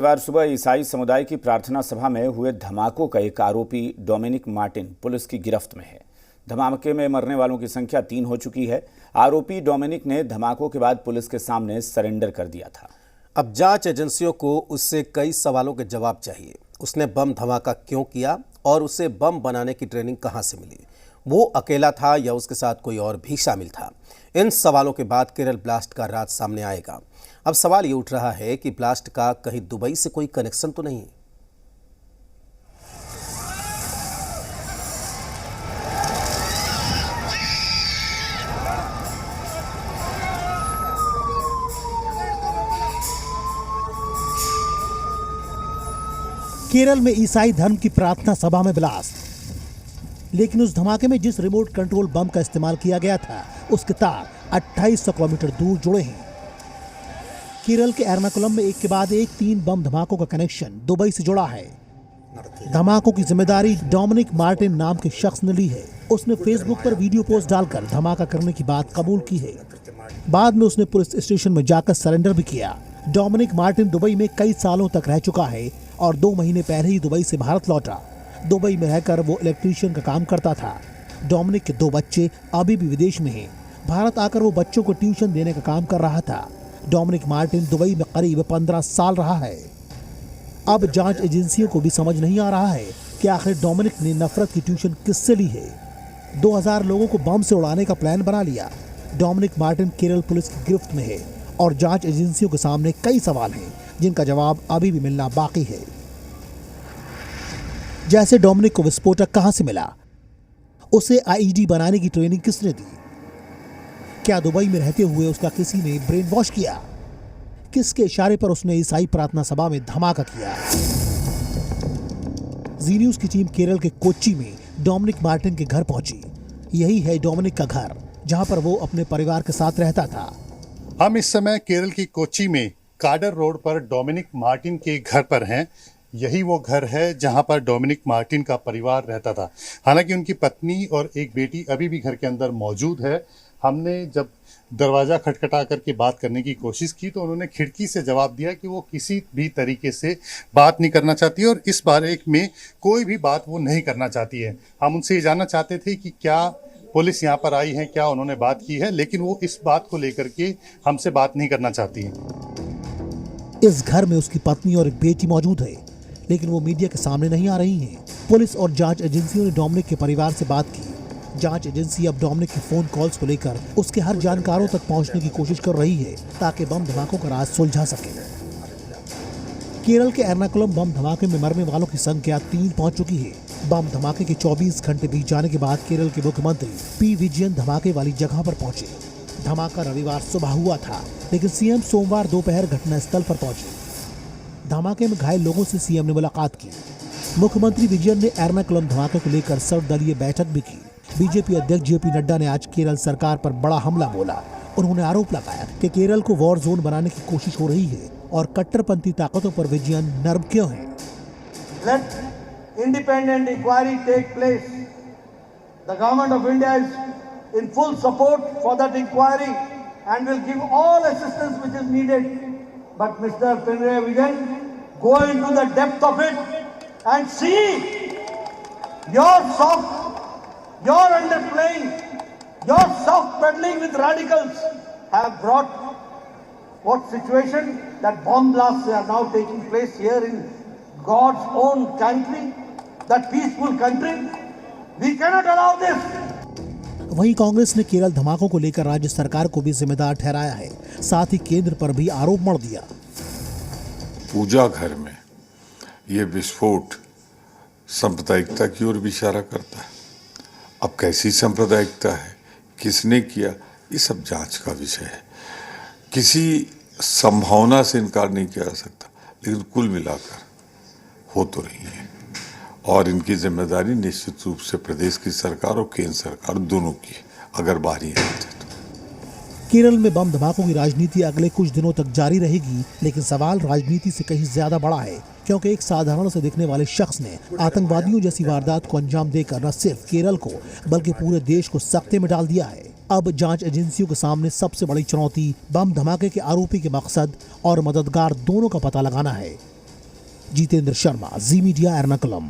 रविवार सुबह ईसाई समुदाय की प्रार्थना सभा में हुए धमाकों का एक आरोपी डोमिनिक मार्टिन पुलिस की गिरफ्त में है। धमाके में मरने वालों की संख्या 3 हो चुकी है। आरोपी डोमिनिक ने धमाकों के बाद पुलिस के सामने सरेंडर कर दिया था। अब जांच एजेंसियों को उससे कई सवालों के जवाब चाहिए। उसने बम धमाका क्यों किया और उसे बम बनाने की ट्रेनिंग कहां से मिली? वो अकेला था या उसके साथ कोई और भी शामिल था? इन सवालों के बाद केरल ब्लास्ट का राज सामने आएगा। अब सवाल ये उठ रहा है कि ब्लास्ट का कहीं दुबई से कोई कनेक्शन तो नहीं? केरल में ईसाई धर्म की प्रार्थना सभा में ब्लास्ट, लेकिन उस धमाके में जिस रिमोट कंट्रोल बम का इस्तेमाल किया गया था उसके तार 2800 किलोमीटर दूर जुड़े हैं। केरल के एर्नाकुलम में एक के बाद एक 3 बम धमाकों का कनेक्शन दुबई से जुड़ा है। धमाकों की जिम्मेदारी डोमिनिक मार्टिन नाम के शख्स ने ली है। उसने फेसबुक पर वीडियो पोस्ट डालकर धमाका करने की बात कबूल की है। बाद में उसने पुलिस स्टेशन में जाकर सरेंडर भी किया। डोमिनिक मार्टिन दुबई में कई सालों तक रह चुका है और 2 महीने पहले ही दुबई से भारत लौटा। दुबई में रहकर वो इलेक्ट्रीशियन का काम करता था। डोमिनिक के 2 बच्चे अभी भी विदेश में हैं। भारत आकर वो बच्चों को ट्यूशन देने का काम कर रहा था। डोमिनिक मार्टिन दुबई में करीब 15 साल रहा है। अब जांच एजेंसियों को भी समझ नहीं आ रहा है कि आखिर डोमिनिक ने नफरत की ट्यूशन किससे ली है। 2000 लोगों को बम से उड़ाने का प्लान बना लिया। डोमिनिक मार्टिन केरल पुलिस की गिरफ्त में है और जांच एजेंसियों के सामने कई सवाल हैं जिनका जवाब अभी भी मिलना बाकी है। जैसे डोमिनिक को विस्फोटक कहां से मिला? उसे आईईडी बनाने की ट्रेनिंग किसने दी? क्या दुबई में रहते हुए उसका किसी ने ब्रेन वॉश किया? किसके इशारे पर उसने ईसाई प्रार्थना सभा में धमाका किया? जी न्यूज की टीम केरल के कोच्चि में डोमिनिक मार्टिन के घर पहुंची। यही है डोमिनिक का घर, जहां पर वो अपने परिवार के साथ रहता था। हम इस समय केरल की कोच्चि में काडर रोड पर डोमिनिक मार्टिन के घर पर हैं। यही वो घर है जहां पर डोमिनिक मार्टिन का परिवार रहता था। हालांकि उनकी पत्नी और एक बेटी अभी भी घर के अंदर मौजूद है। हमने जब दरवाज़ा खटखटा करके बात करने की कोशिश की तो उन्होंने खिड़की से जवाब दिया कि वो किसी भी तरीके से बात नहीं करना चाहती और इस बारे में कोई भी बात वो नहीं करना चाहती है। हम उनसे ये जानना चाहते थे कि क्या पुलिस यहाँ पर आई है, क्या उन्होंने बात की है, लेकिन वो इस बात को लेकर के हमसे बात नहीं करना चाहती है। इस घर में उसकी पत्नी और एक बेटी मौजूद है, लेकिन वो मीडिया के सामने नहीं आ रही हैं। पुलिस और जांच एजेंसियों ने डोमिनिक के परिवार से बात की। जांच एजेंसी अब डोमिनिक के फोन कॉल्स को लेकर उसके हर जानकारों तक पहुंचने की कोशिश कर रही है ताकि बम धमाकों का राज सुलझा सके। केरल के एर्नाकुलम बम धमाके में मरने वालों की संख्या 3 पहुंच चुकी है। बम धमाके के 24 घंटे बीत जाने के बाद केरल के मुख्यमंत्री पी विजयन धमाके वाली जगह पर पहुंचे। धमाका रविवार सुबह हुआ था, लेकिन सीएम सोमवार दोपहर घटनास्थल पर पहुंचे। धमाके में घायल लोगों से सीएम ने मुलाकात की। मुख्यमंत्री विजयन ने एर्नाकुलम धमाके को लेकर सर्वदलीय बैठक भी की। बीजेपी अध्यक्ष जेपी नड्डा ने आज केरल सरकार पर बड़ा हमला बोला। उन्होंने आरोप लगाया कि केरल को वॉर जोन बनाने की कोशिश हो रही है और कट्टरपंथी ताकतों पर विजयन नर्म क्यों है। Let independent inquiry take place. The government of India is in full support for that inquiry and will give all assistance which is needed. But Mr. Pinarayi Vijayan, go into the depth of it and see your underplaying, your soft peddling with radicals have brought what situation that bomb blasts are now taking place here in God's own country, that peaceful country. We cannot allow this. वहीं कांग्रेस ने केरल धमाकों को लेकर राज्य सरकार को भी जिम्मेदार ठहराया है। साथ ही केंद्र पर भी आरोप मढ़ दिया। पूजा घर में ये विस्फोट सांप्रदायिकता की ओर भी इशारा करता है। अब कैसी सांप्रदायिकता है, किसने किया, ये सब जांच का विषय है। किसी संभावना से इनकार नहीं किया जा सकता, लेकिन कुल मिलाकर हो तो रही है और इनकी जिम्मेदारी निश्चित रूप से प्रदेश की सरकार और केंद्र सरकार दोनों की, अगर बाहरी है तो। केरल में बम धमाकों की राजनीति अगले कुछ दिनों तक जारी रहेगी, लेकिन सवाल राजनीति से कहीं ज्यादा बड़ा है, क्योंकि एक साधारण से दिखने वाले शख्स ने आतंकवादियों जैसी वारदात को अंजाम देकर न सिर्फ केरल को बल्कि पूरे देश को सख्ते में डाल दिया है। अब जांच एजेंसियों के सामने सबसे बड़ी चुनौती बम धमाके के आरोपी के मकसद और मददगार दोनों का पता लगाना है। जितेंद्र शर्मा, जी मीडिया, एर्नाकुलम।